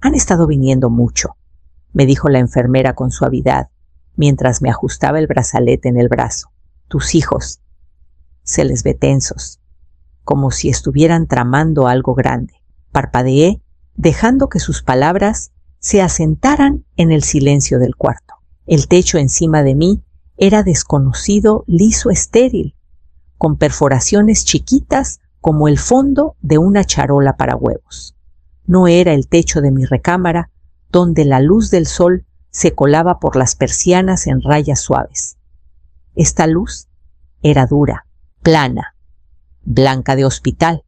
Han estado viniendo mucho, me dijo la enfermera con suavidad, mientras me ajustaba el brazalete en el brazo. Tus hijos. Se les ve tensos, como si estuvieran tramando algo grande. Parpadeé, dejando que sus palabras se asentaran en el silencio del cuarto. El techo encima de mí era desconocido, liso, estéril, con perforaciones chiquitas como el fondo de una charola para huevos. No era el techo de mi recámara, donde la luz del sol se colaba por las persianas en rayas suaves. Esta luz era dura, plana, blanca de hospital.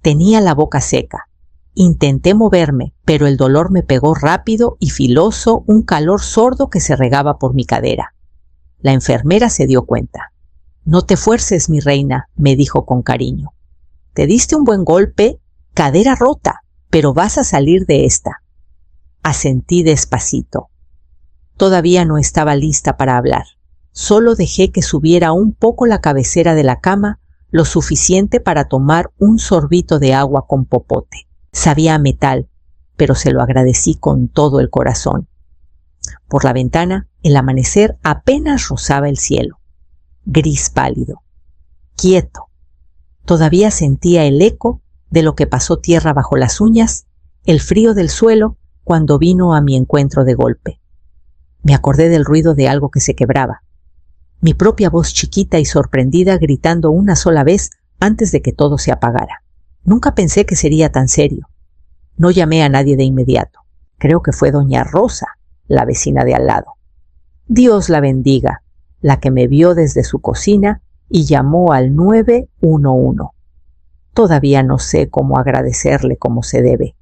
Tenía la boca seca. Intenté moverme, pero el dolor me pegó rápido y filoso, un calor sordo que se regaba por mi cadera. La enfermera se dio cuenta. No te fuerces, mi reina, me dijo con cariño. Te diste un buen golpe, cadera rota, pero vas a salir de esta. Asentí despacito. Todavía no estaba lista para hablar. Solo dejé que subiera un poco la cabecera de la cama, lo suficiente para tomar un sorbito de agua con popote. Sabía a metal, pero se lo agradecí con todo el corazón. Por la ventana, el amanecer apenas rozaba el cielo. Gris pálido. Quieto. Todavía sentía el eco de lo que pasó tierra bajo las uñas, el frío del suelo cuando vino a mi encuentro de golpe. Me acordé del ruido de algo que se quebraba. Mi propia voz chiquita y sorprendida gritando una sola vez antes de que todo se apagara. Nunca pensé que sería tan serio. No llamé a nadie de inmediato. Creo que fue doña Rosa, la vecina de al lado. Dios la bendiga, la que me vio desde su cocina y llamó al 911. Todavía no sé cómo agradecerle como se debe.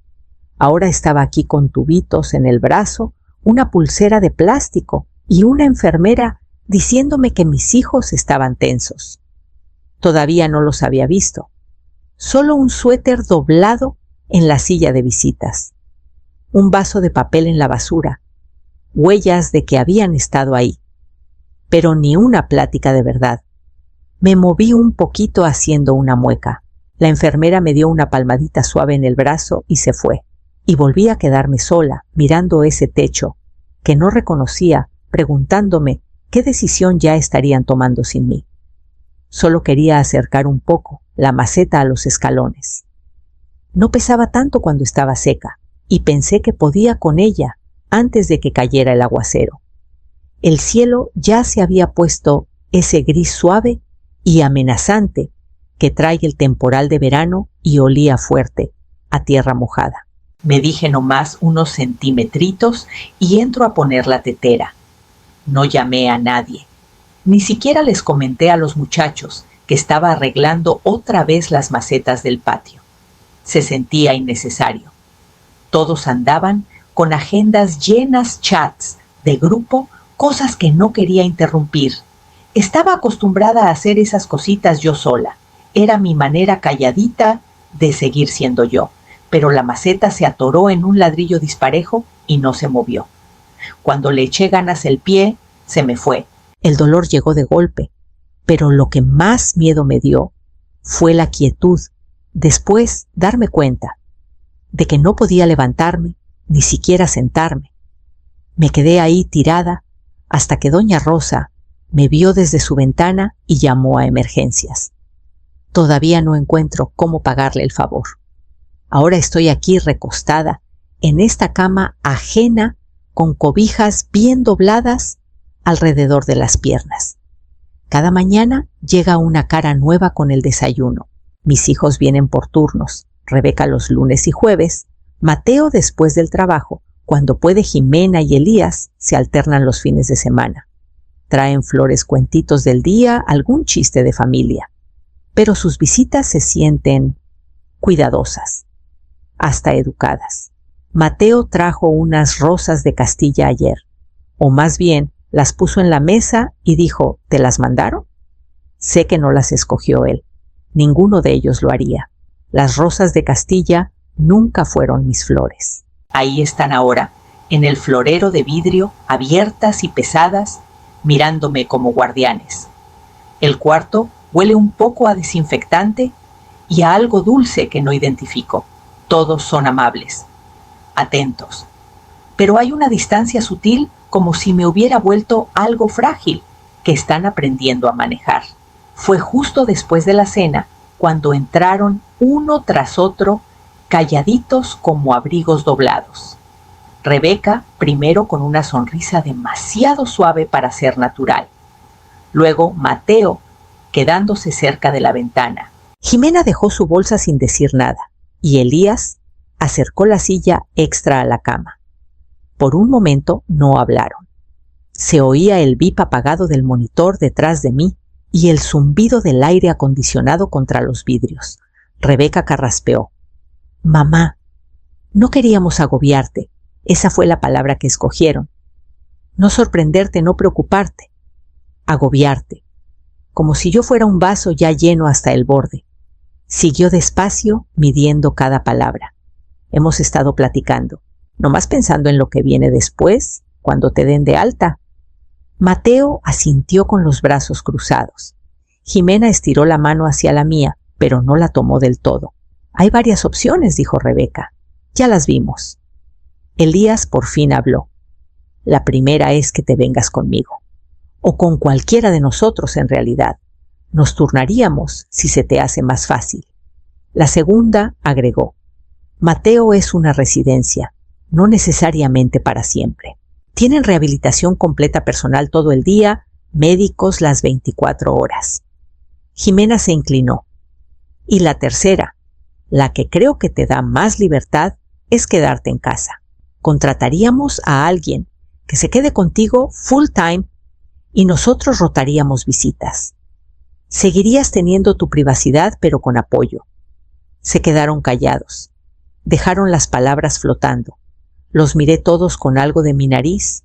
Ahora estaba aquí con tubitos en el brazo, una pulsera de plástico y una enfermera diciéndome que mis hijos estaban tensos. Todavía no los había visto. Solo un suéter doblado en la silla de visitas. Un vaso de papel en la basura. Huellas de que habían estado ahí. Pero ni una plática de verdad. Me moví un poquito haciendo una mueca. La enfermera me dio una palmadita suave en el brazo y se fue. Y volví a quedarme sola, mirando ese techo, que no reconocía, preguntándome qué decisión ya estarían tomando sin mí. Solo quería acercar un poco la maceta a los escalones. No pesaba tanto cuando estaba seca, y pensé que podía con ella antes de que cayera el aguacero. El cielo ya se había puesto ese gris suave y amenazante que trae el temporal de verano y olía fuerte, a tierra mojada. Me dije nomás unos centimetritos y entro a poner la tetera. No llamé a nadie. Ni siquiera les comenté a los muchachos que estaba arreglando otra vez las macetas del patio. Se sentía innecesario. Todos andaban con agendas llenas, chats de grupo, cosas que no quería interrumpir. Estaba acostumbrada a hacer esas cositas yo sola. Era mi manera calladita de seguir siendo yo. Pero la maceta se atoró en un ladrillo disparejo y no se movió. Cuando le eché ganas el pie, se me fue. El dolor llegó de golpe, pero lo que más miedo me dio fue la quietud. Después, darme cuenta de que no podía levantarme, ni siquiera sentarme. Me quedé ahí tirada hasta que doña Rosa me vio desde su ventana y llamó a emergencias. Todavía no encuentro cómo pagarle el favor. Ahora estoy aquí recostada, en esta cama ajena, con cobijas bien dobladas alrededor de las piernas. Cada mañana llega una cara nueva con el desayuno. Mis hijos vienen por turnos, Rebeca los lunes y jueves, Mateo después del trabajo, cuando puede Jimena y Elías se alternan los fines de semana. Traen flores, cuentitos del día, algún chiste de familia. Pero sus visitas se sienten cuidadosas, hasta educadas. Mateo trajo unas rosas de Castilla ayer, o más bien las puso en la mesa y dijo, ¿te las mandaron? Sé que no las escogió él. Ninguno de ellos lo haría. Las rosas de Castilla nunca fueron mis flores. Ahí están ahora, en el florero de vidrio, abiertas y pesadas, mirándome como guardianes. El cuarto huele un poco a desinfectante y a algo dulce que no identifico. Todos son amables. atentos. Pero hay una distancia sutil, como si me hubiera vuelto algo frágil, que están aprendiendo a manejar. Fue justo después de la cena cuando entraron uno tras otro, calladitos como abrigos doblados. Rebeca primero con una sonrisa demasiado suave para ser natural. Luego Mateo, quedándose cerca de la ventana. Jimena dejó su bolsa sin decir nada, y Elías acercó la silla extra a la cama. Por un momento no hablaron. Se oía el bip apagado del monitor detrás de mí y el zumbido del aire acondicionado contra los vidrios. Rebeca carraspeó. Mamá, no queríamos agobiarte. Esa fue la palabra que escogieron. No sorprenderte, no preocuparte. Agobiarte. Como si yo fuera un vaso ya lleno hasta el borde. Siguió despacio, midiendo cada palabra. Hemos estado platicando, nomás pensando en lo que viene después, cuando te den de alta. Mateo asintió con los brazos cruzados. Jimena estiró la mano hacia la mía, pero no la tomó del todo. Hay varias opciones, dijo Rebeca. Ya las vimos. Elías por fin habló. La primera es que te vengas conmigo. O con cualquiera de nosotros en realidad. Nos turnaríamos si se te hace más fácil. La segunda, agregó. Mateo es una residencia, no necesariamente para siempre. Tienen rehabilitación completa personal todo el día, médicos las 24 horas. Jimena se inclinó. Y la tercera, la que creo que te da más libertad, es quedarte en casa. Contrataríamos a alguien que se quede contigo full time y nosotros rotaríamos visitas. Seguirías teniendo tu privacidad, pero con apoyo. Se quedaron callados. Dejaron las palabras flotando. Los miré todos con algo de mi nariz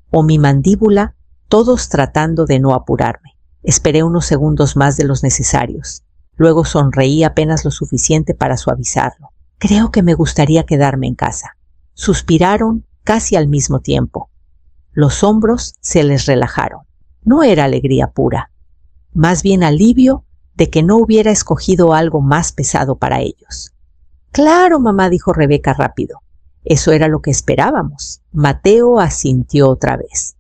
o mi mandíbula, todos tratando de no apurarme. Esperé unos segundos más de los necesarios. Luego sonreí apenas lo suficiente para suavizarlo. Creo que me gustaría quedarme en casa. Suspiraron casi al mismo tiempo. Los hombros se les relajaron. No era alegría pura, más bien alivio de que no hubiera escogido algo más pesado para ellos. Claro, mamá, dijo Rebeca rápido. Eso era lo que esperábamos. Mateo asintió otra vez.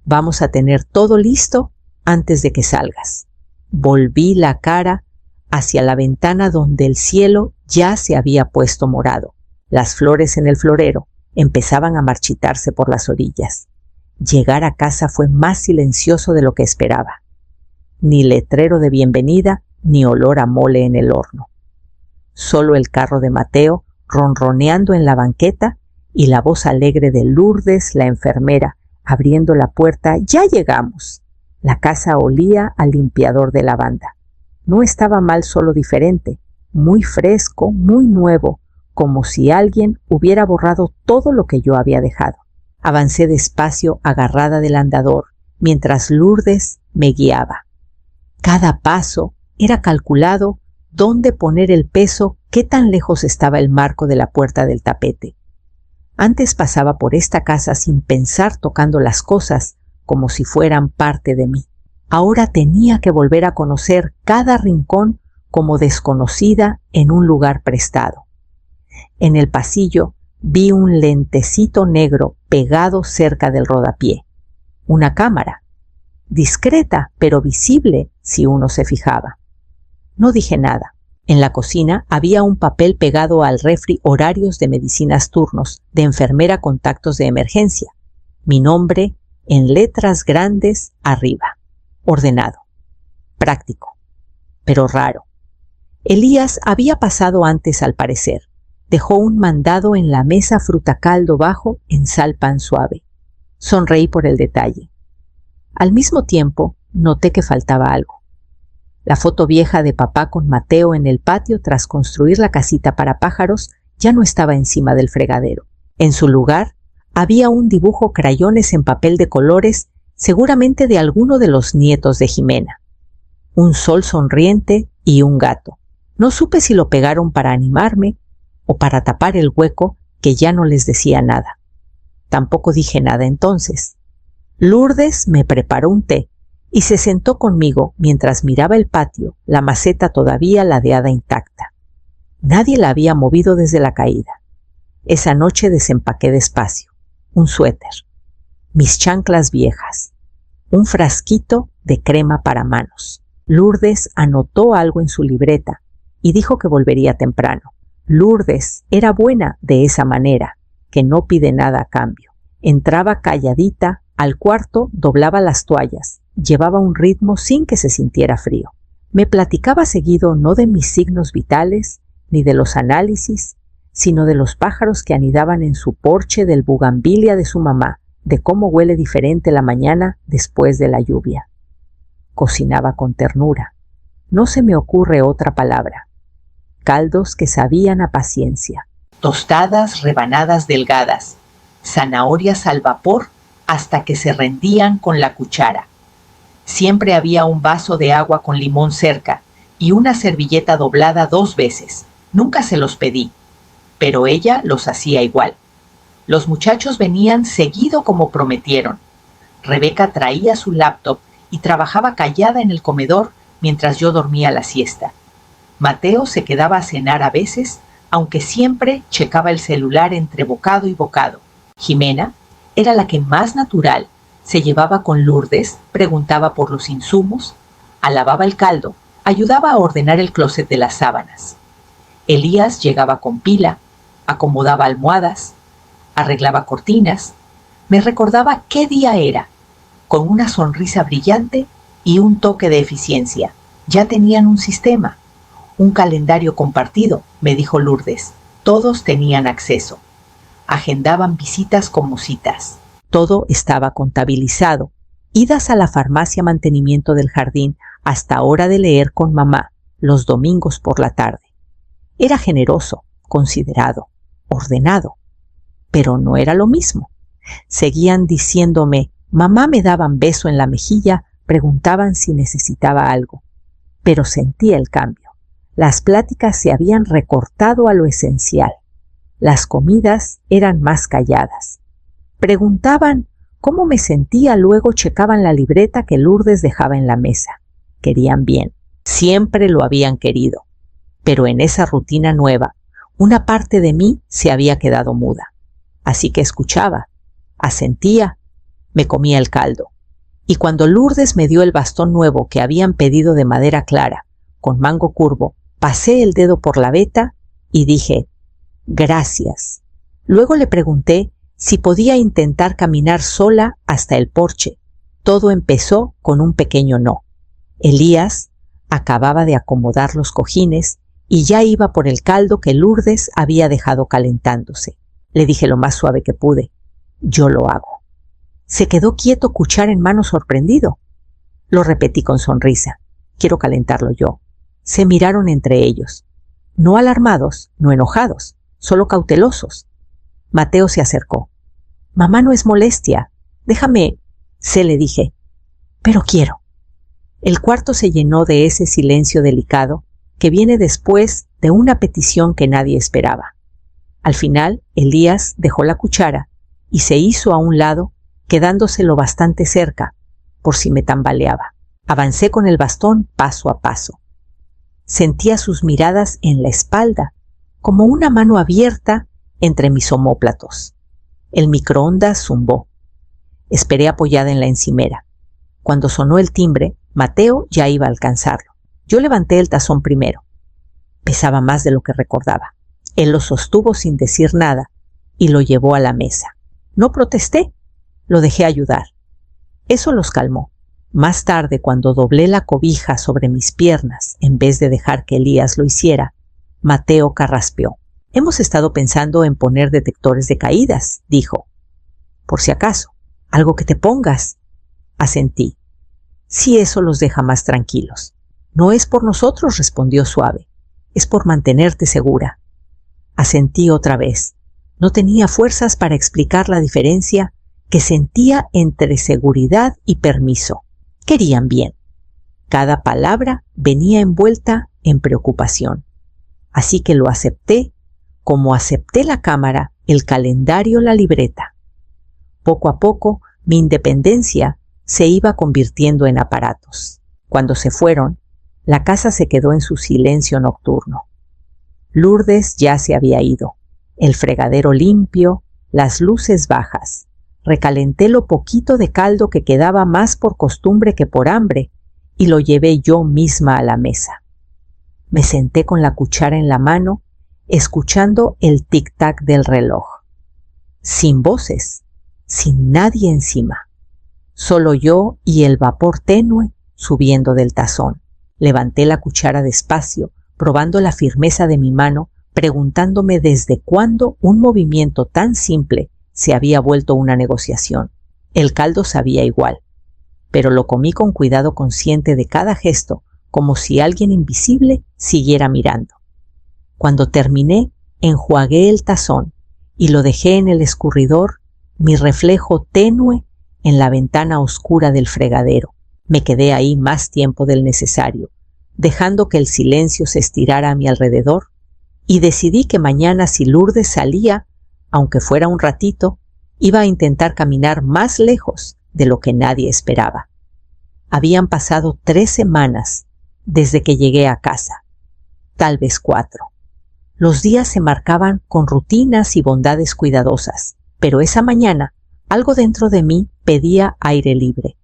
Vamos a tener todo listo antes de que salgas. Volví la cara hacia la ventana donde el cielo ya se había puesto morado. Las flores en el florero empezaban a marchitarse por las orillas. Llegar a casa fue más silencioso de lo que esperaba. Ni letrero de bienvenida, ni olor a mole en el horno. Solo el carro de Mateo ronroneando en la banqueta y la voz alegre de Lourdes, la enfermera, abriendo la puerta. ¡Ya llegamos! La casa olía al limpiador de lavanda. No estaba mal, solo diferente, muy fresco, muy nuevo, como si alguien hubiera borrado todo lo que yo había dejado. Avancé despacio, agarrada del andador, mientras Lourdes me guiaba. Cada paso era calculado dónde poner el peso, qué tan lejos estaba el marco de la puerta del tapete. Antes pasaba por esta casa sin pensar, tocando las cosas como si fueran parte de mí. Ahora tenía que volver a conocer cada rincón como desconocida en un lugar prestado. En el pasillo vi un lentecito negro pegado cerca del rodapié. Una cámara, discreta pero visible si uno se fijaba. No dije nada. En la cocina había un papel pegado al refri, horarios de medicinas, turnos, de enfermera, contactos de emergencia. Mi nombre en letras grandes arriba. Ordenado. Práctico. Pero raro. Elías había pasado antes al parecer. Dejó un mandado en la mesa, fruta caldo bajo en sal pan suave. Sonreí por el detalle. Al mismo tiempo, noté que faltaba algo. La foto vieja de papá con Mateo en el patio tras construir la casita para pájaros ya no estaba encima del fregadero. En su lugar, había un dibujo crayones en papel de colores, seguramente de alguno de los nietos de Jimena. Un sol sonriente y un gato. No supe si lo pegaron para animarme o para tapar el hueco que ya no les decía nada. Tampoco dije nada entonces. Lourdes me preparó un té y se sentó conmigo mientras miraba el patio, la maceta todavía ladeada intacta. Nadie la había movido desde la caída. Esa noche desempaqué despacio. Un suéter, mis chanclas viejas, un frasquito de crema para manos. Lourdes anotó algo en su libreta y dijo que volvería temprano. Lourdes era buena de esa manera, que no pide nada a cambio. Entraba calladita al cuarto, doblaba las toallas, llevaba un ritmo sin que se sintiera frío. Me platicaba seguido no de mis signos vitales, ni de los análisis, sino de los pájaros que anidaban en su porche, del bugambilia de su mamá, de cómo huele diferente la mañana después de la lluvia. Cocinaba con ternura. No se me ocurre otra palabra. Caldos que sabían a paciencia. Tostadas rebanadas delgadas, zanahorias al vapor hasta que se rendían con la cuchara. Siempre había un vaso de agua con limón cerca y una servilleta doblada 2 veces. Nunca se los pedí, pero ella los hacía igual. Los muchachos venían seguido como prometieron. Rebeca traía su laptop y trabajaba callada en el comedor mientras yo dormía la siesta. Mateo se quedaba a cenar a veces, aunque siempre checaba el celular entre bocado y bocado. Jimena era la que más natural se llevaba con Lourdes, preguntaba por los insumos, alavaba el caldo, ayudaba a ordenar el closet de las sábanas. Elías llegaba con pila, acomodaba almohadas, arreglaba cortinas, me recordaba qué día era, con una sonrisa brillante y un toque de eficiencia. Ya tenían un sistema, un calendario compartido, me dijo Lourdes. Todos tenían acceso. Agendaban visitas como citas. Todo estaba contabilizado. Idas a la farmacia mantenimiento del jardín hasta hora de leer con mamá, los domingos por la tarde. Era generoso, considerado, ordenado. Pero no era lo mismo. Seguían diciéndome, mamá me daban beso en la mejilla, preguntaban si necesitaba algo. Pero sentía el cambio. Las pláticas se habían recortado a lo esencial. Las comidas eran más calladas. Preguntaban cómo me sentía, luego checaban la libreta que Lourdes dejaba en la mesa. Querían bien. Siempre lo habían querido. Pero en esa rutina nueva, una parte de mí se había quedado muda. Así que escuchaba, asentía, me comía el caldo. Y cuando Lourdes me dio el bastón nuevo que habían pedido de madera clara, con mango curvo, pasé el dedo por la veta y dije, gracias. Luego le pregunté si podía intentar caminar sola hasta el porche. Todo empezó con un pequeño no. Elías acababa de acomodar los cojines y ya iba por el caldo que Lourdes había dejado calentándose. Le dije lo más suave que pude, yo lo hago. Se quedó quieto, cuchara en mano, sorprendido. Lo repetí con sonrisa, quiero calentarlo yo. Se miraron entre ellos, no alarmados, no enojados, solo cautelosos. Mateo se acercó. Mamá, no es molestia, déjame, le dije, pero quiero. El cuarto se llenó de ese silencio delicado que viene después de una petición que nadie esperaba. Al final, Elías dejó la cuchara y se hizo a un lado, quedándoselo bastante cerca, por si me tambaleaba. Avancé con el bastón paso a paso. Sentía sus miradas en la espalda, como una mano abierta entre mis omóplatos. El microondas zumbó. Esperé apoyada en la encimera. Cuando sonó el timbre, Mateo ya iba a alcanzarlo. Yo levanté el tazón primero. Pesaba más de lo que recordaba. Él lo sostuvo sin decir nada y lo llevó a la mesa. No protesté, lo dejé ayudar. Eso los calmó. Más tarde, cuando doblé la cobija sobre mis piernas, en vez de dejar que Elías lo hiciera, Mateo carraspeó. Hemos estado pensando en poner detectores de caídas, dijo. Por si acaso, algo que te pongas. Asentí. Sí, eso los deja más tranquilos. No es por nosotros, respondió suave. Es por mantenerte segura. Asentí otra vez. No tenía fuerzas para explicar la diferencia que sentía entre seguridad y permiso. Querían bien. Cada palabra venía envuelta en preocupación. Así que lo acepté, como acepté la cámara, el calendario, la libreta. Poco a poco, mi independencia se iba convirtiendo en aparatos. Cuando se fueron, la casa se quedó en su silencio nocturno. Lourdes ya se había ido. El fregadero limpio, las luces bajas. Recalenté lo poquito de caldo que quedaba más por costumbre que por hambre y lo llevé yo misma a la mesa. Me senté con la cuchara en la mano, escuchando el tic-tac del reloj. Sin voces, sin nadie encima. Solo yo y el vapor tenue subiendo del tazón. Levanté la cuchara despacio, probando la firmeza de mi mano, preguntándome desde cuándo un movimiento tan simple se había vuelto una negociación. El caldo sabía igual, pero lo comí con cuidado consciente de cada gesto, como si alguien invisible siguiera mirando. Cuando terminé, enjuagué el tazón y lo dejé en el escurridor, mi reflejo tenue en la ventana oscura del fregadero. Me quedé ahí más tiempo del necesario, dejando que el silencio se estirara a mi alrededor, y decidí que mañana, si Lourdes salía, aunque fuera un ratito, iba a intentar caminar más lejos de lo que nadie esperaba. Habían pasado 3 semanas desde que llegué a casa, tal vez 4. Los días se marcaban con rutinas y bondades cuidadosas, pero esa mañana algo dentro de mí pedía aire libre.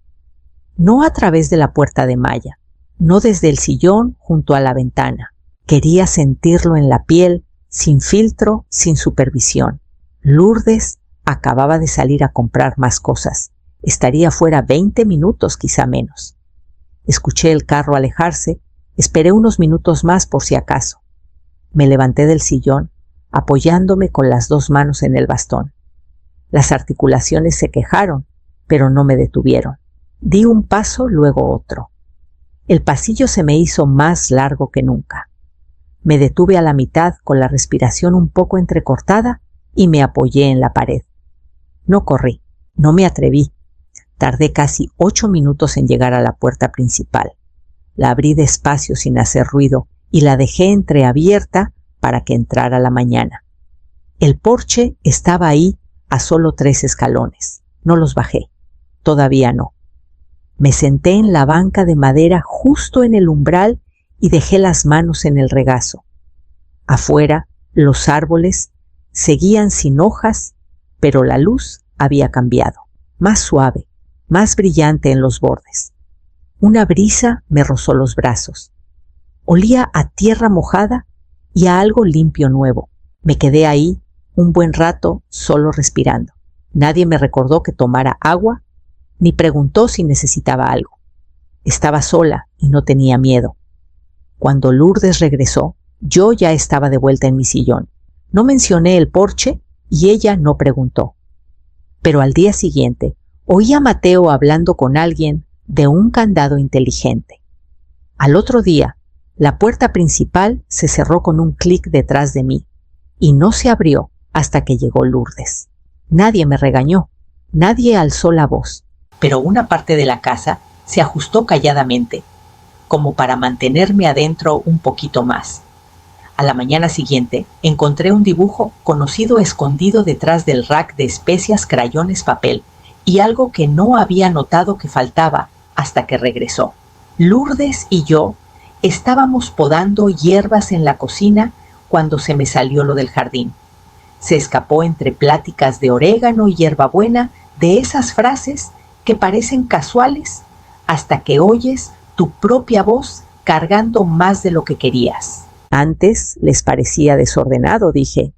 No a través de la puerta de malla, no desde el sillón junto a la ventana. Quería sentirlo en la piel, sin filtro, sin supervisión. Lourdes acababa de salir a comprar más cosas. Estaría fuera 20 minutos, quizá menos. Escuché el carro alejarse, esperé unos minutos más por si acaso. Me levanté del sillón, apoyándome con las 2 manos en el bastón. Las articulaciones se quejaron, pero no me detuvieron. Di un paso, luego otro. El pasillo se me hizo más largo que nunca. Me detuve a la mitad con la respiración un poco entrecortada y me apoyé en la pared. No corrí, no me atreví. Tardé casi 8 minutos en llegar a la puerta principal. La abrí despacio sin hacer ruido y la dejé entreabierta para que entrara la mañana. El porche estaba ahí a solo 3 escalones. No los bajé. Todavía no. Me senté en la banca de madera justo en el umbral y dejé las manos en el regazo. Afuera, los árboles seguían sin hojas, pero la luz había cambiado, más suave, más brillante en los bordes. Una brisa me rozó los brazos. Olía a tierra mojada y a algo limpio nuevo. Me quedé ahí un buen rato solo respirando. Nadie me recordó que tomara agua, ni preguntó si necesitaba algo. Estaba sola y no tenía miedo. Cuando Lourdes regresó, yo ya estaba de vuelta en mi sillón. No mencioné el porche y ella no preguntó. Pero al día siguiente, oí a Mateo hablando con alguien de un candado inteligente. Al otro día, la puerta principal se cerró con un clic detrás de mí y no se abrió hasta que llegó Lourdes. Nadie me regañó, nadie alzó la voz, pero una parte de la casa se ajustó calladamente, como para mantenerme adentro un poquito más. A la mañana siguiente encontré un dibujo conocido escondido detrás del rack de especias, crayones, papel y algo que no había notado que faltaba hasta que regresó. Lourdes y yo estábamos podando hierbas en la cocina cuando se me salió lo del jardín. Se escapó entre pláticas de orégano y hierbabuena, de esas frases que parecen casuales hasta que oyes tu propia voz cargando más de lo que querías. Antes les parecía desordenado, dije,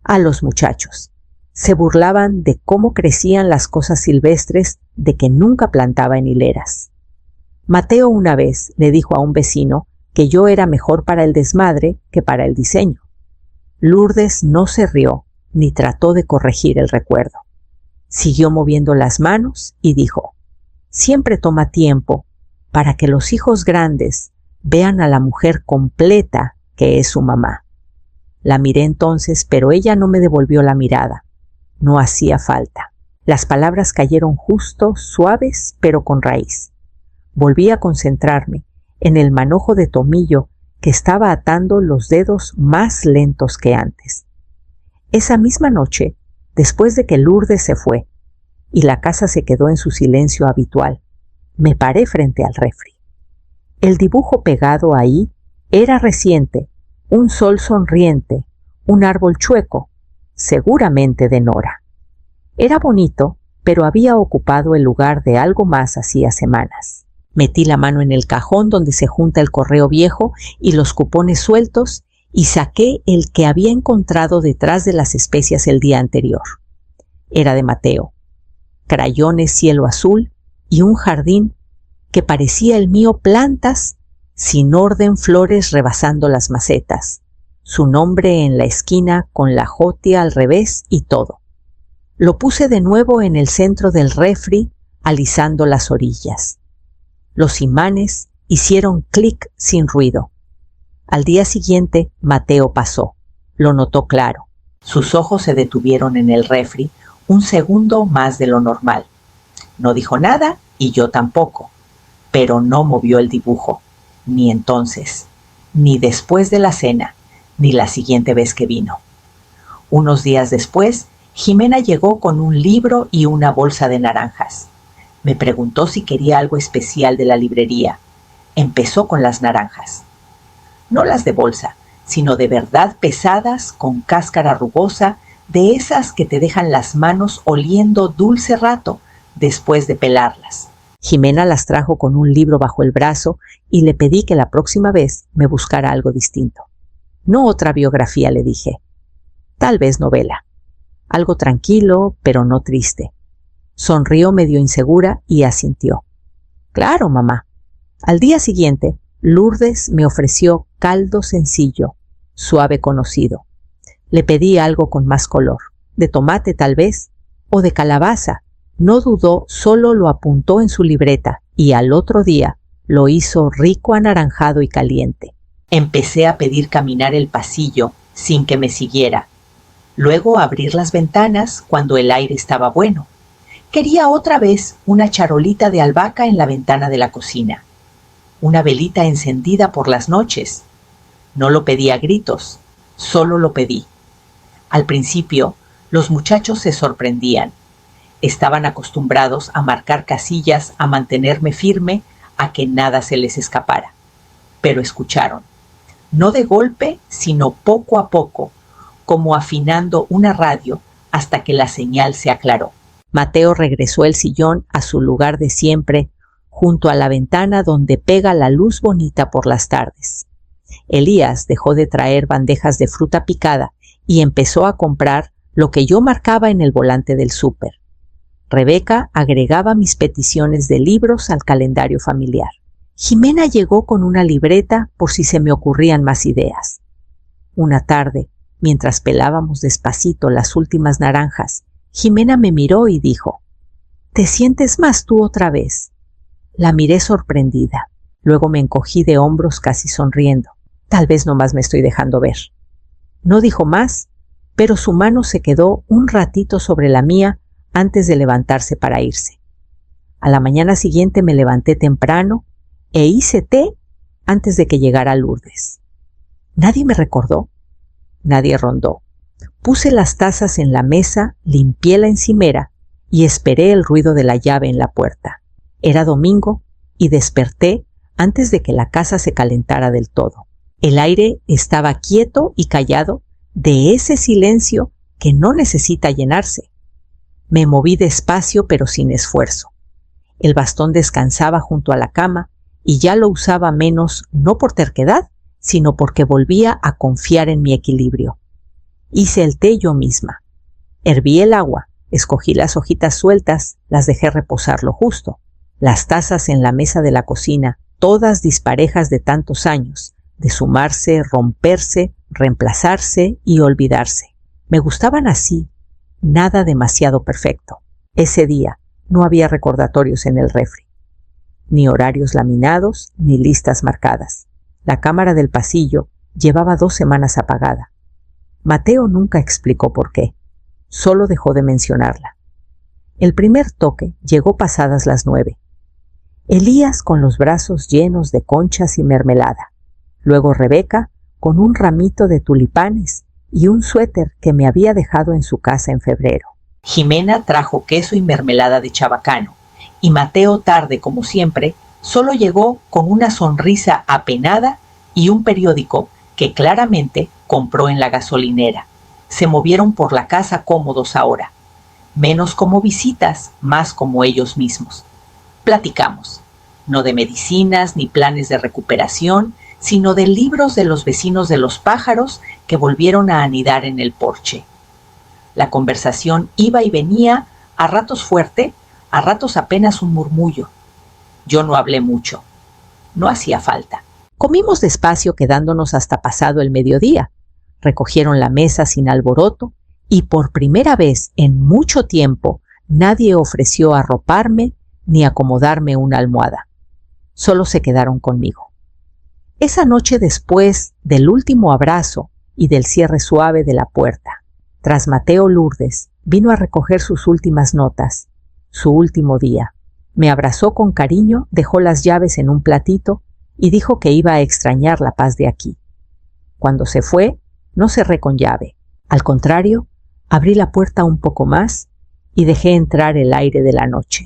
a los muchachos. Se burlaban de cómo crecían las cosas silvestres, de que nunca plantaba en hileras. Mateo una vez le dijo a un vecino que yo era mejor para el desmadre que para el diseño. Lourdes no se rió ni trató de corregir el recuerdo. Siguió moviendo las manos y dijo, siempre toma tiempo para que los hijos grandes vean a la mujer completa que es su mamá. La miré entonces, pero ella no me devolvió la mirada. No hacía falta. Las palabras cayeron justo, suaves, pero con raíz. Volví a concentrarme en el manojo de tomillo que estaba atando los dedos más lentos que antes. Esa misma noche, después de que Lourdes se fue y la casa se quedó en su silencio habitual, me paré frente al refri. El dibujo pegado ahí era reciente, un sol sonriente, un árbol chueco seguramente de Nora. Era bonito, pero había ocupado el lugar de algo más hacía semanas. Metí la mano en el cajón donde se junta el correo viejo y los cupones sueltos y saqué el que había encontrado detrás de las especias el día anterior. Era de Mateo. Crayones cielo azul y un jardín que parecía el mío, plantas sin orden, flores rebasando las macetas, su nombre en la esquina con la jotia al revés y todo. Lo puse de nuevo en el centro del refri, alisando las orillas. Los imanes hicieron clic sin ruido. Al día siguiente, Mateo pasó. Lo notó claro. Sus ojos se detuvieron en el refri un segundo más de lo normal. No dijo nada y yo tampoco, pero no movió el dibujo, ni entonces, ni después de la cena, ni la siguiente vez que vino. Unos días después, Jimena llegó con un libro y una bolsa de naranjas. Me preguntó si quería algo especial de la librería. Empezó con las naranjas. No las de bolsa, sino de verdad pesadas, con cáscara rugosa, de esas que te dejan las manos oliendo dulce rato después de pelarlas. Jimena las trajo con un libro bajo el brazo y le pedí que la próxima vez me buscara algo distinto. No otra biografía, le dije. Tal vez novela. Algo tranquilo, pero no triste. Sonrió medio insegura y asintió. Claro, mamá. Al día siguiente, Lourdes me ofreció caldo sencillo, suave conocido. Le pedí algo con más color, de tomate tal vez, o de calabaza. No dudó, solo lo apuntó en su libreta y al otro día lo hizo rico, anaranjado y caliente. Empecé a pedir caminar el pasillo sin que me siguiera. Luego abrir las ventanas cuando el aire estaba bueno. Quería otra vez una charolita de albahaca en la ventana de la cocina. Una velita encendida por las noches. No lo pedí a gritos, solo lo pedí. Al principio, los muchachos se sorprendían. Estaban acostumbrados a marcar casillas, a mantenerme firme, a que nada se les escapara. Pero escucharon. No de golpe, sino poco a poco, como afinando una radio hasta que la señal se aclaró. Mateo regresó el sillón a su lugar de siempre, junto a la ventana donde pega la luz bonita por las tardes. Elías dejó de traer bandejas de fruta picada y empezó a comprar lo que yo marcaba en el volante del súper. Rebeca agregaba mis peticiones de libros al calendario familiar. Jimena llegó con una libreta por si se me ocurrían más ideas. Una tarde, mientras pelábamos despacito las últimas naranjas, Jimena me miró y dijo: «¿Te sientes más tú otra vez?». La miré sorprendida. Luego me encogí de hombros casi sonriendo. Tal vez nomás me estoy dejando ver. No dijo más, pero su mano se quedó un ratito sobre la mía antes de levantarse para irse. A la mañana siguiente me levanté temprano e hice té antes de que llegara Lourdes. Nadie me recordó, nadie rondó. Puse las tazas en la mesa, limpié la encimera y esperé el ruido de la llave en la puerta. Era domingo y desperté antes de que la casa se calentara del todo. El aire estaba quieto y callado, de ese silencio que no necesita llenarse. Me moví despacio pero sin esfuerzo. El bastón descansaba junto a la cama y ya lo usaba menos, no por terquedad, sino porque volvía a confiar en mi equilibrio. Hice el té yo misma. Herví el agua, escogí las hojitas sueltas, las dejé reposar lo justo. Las tazas en la mesa de la cocina, todas disparejas de tantos años, de sumarse, romperse, reemplazarse y olvidarse. Me gustaban así, nada demasiado perfecto. Ese día no había recordatorios en el refri, ni horarios laminados, ni listas marcadas. La cámara del pasillo llevaba 2 semanas apagada. Mateo nunca explicó por qué, solo dejó de mencionarla. El primer toque llegó pasadas las 9. Elías con los brazos llenos de conchas y mermelada. Luego Rebeca con un ramito de tulipanes y un suéter que me había dejado en su casa en febrero. Jimena trajo queso y mermelada de chabacano, y Mateo, tarde como siempre, solo llegó con una sonrisa apenada y un periódico que claramente compró en la gasolinera. Se movieron por la casa cómodos ahora, menos como visitas, más como ellos mismos. Platicamos, no de medicinas ni planes de recuperación, sino de libros de los vecinos de los pájaros que volvieron a anidar en el porche. La conversación iba y venía, a ratos fuerte, a ratos apenas un murmullo. Yo no hablé mucho. No hacía falta. Comimos despacio, quedándonos hasta pasado el mediodía. Recogieron la mesa sin alboroto y por primera vez en mucho tiempo nadie ofreció arroparme ni acomodarme una almohada. Solo se quedaron conmigo. Esa noche, después del último abrazo y del cierre suave de la puerta, tras Mateo Lourdes vino a recoger sus últimas notas, su último día. Me abrazó con cariño, dejó las llaves en un platito y dijo que iba a extrañar la paz de aquí. Cuando se fue, no cerré con llave. Al contrario, abrí la puerta un poco más y dejé entrar el aire de la noche.